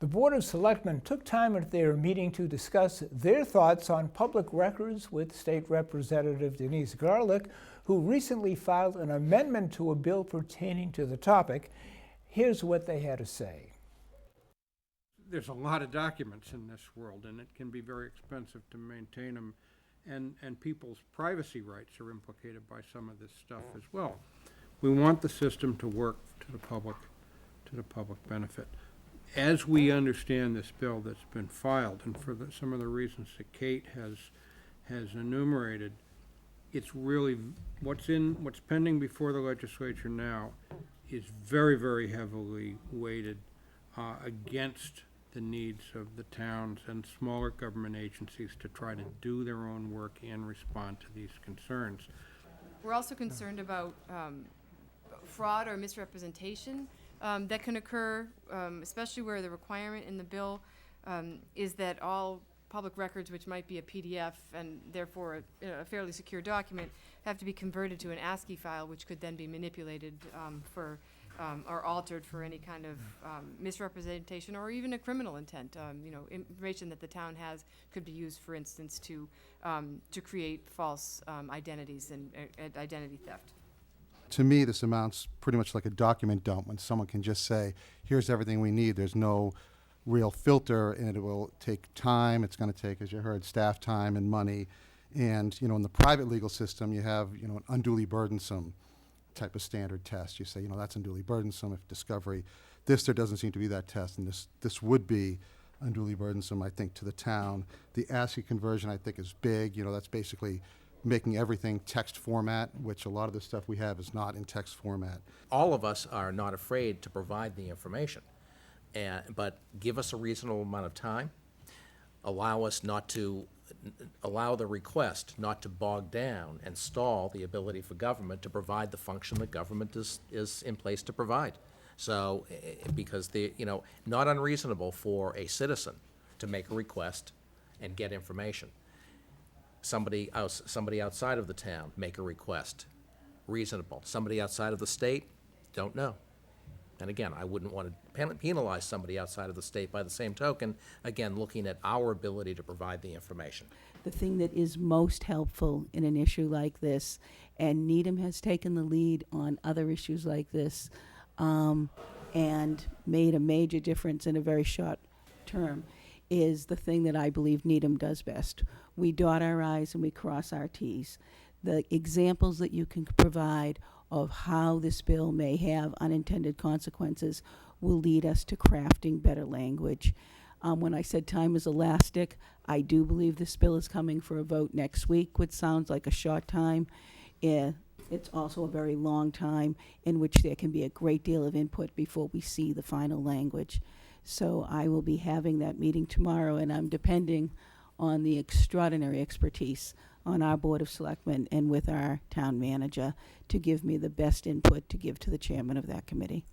The Board of Selectmen took time at their meeting to discuss their thoughts on public records with State Representative Denise Garlick, who recently filed an amendment to a bill pertaining to the topic. Here's what they had to say. There's a lot of documents in this world, and it can be very expensive to maintain them, and people's privacy rights are implicated by some of this stuff as well. We want the system to work to the public benefit. As we understand this bill that's been filed, and for some of the reasons that Kate has enumerated, it's really, what's pending before the legislature now is very, very heavily weighted against the needs of the towns and smaller government agencies to try to do their own work and respond to these concerns. We're also concerned about fraud or misrepresentation that can occur, especially where the requirement in the bill is that all public records, which might be a PDF and therefore a fairly secure document, have to be converted to an ASCII file, which could then be manipulated or altered for any kind of misrepresentation or even a criminal intent. Information that the town has could be used, for instance, to create false identities and identity theft. To me, this amounts pretty much like a document dump when someone can just say, here's everything we need. There's no real filter, and it will take time. It's going to take, as you heard, staff time and money. And, in the private legal system, you have, an unduly burdensome type of standard test. You say, that's unduly burdensome if discovery. There doesn't seem to be that test, and this would be unduly burdensome, I think, to the town. The ASCII conversion, I think, is big. That's basically making everything text format, which a lot of the stuff we have is not in text format. All of us are not afraid to provide the information, but give us a reasonable amount of time. Allow the request not to bog down and stall the ability for government to provide the function that government is in place to provide. So, because not unreasonable for a citizen to make a request and get information. Somebody outside of the town make a request, reasonable. Somebody outside of the state, don't know. And again, I wouldn't want to penalize somebody outside of the state. By the same token, again, looking at our ability to provide the information. The thing that is most helpful in an issue like this, and Needham has taken the lead on other issues like this, and made a major difference in a very short term, is the thing that I believe Needham does best. We dot our I's and we cross our T's. The examples that you can provide of how this bill may have unintended consequences will lead us to crafting better language. When I said time is elastic, I do believe this bill is coming for a vote next week, which sounds like a short time. It's also a very long time in which there can be a great deal of input before we see the final language. So I will be having that meeting tomorrow, and I'm depending on the extraordinary expertise on our Board of Selectmen and with our town manager to give me the best input to give to the chairman of that committee.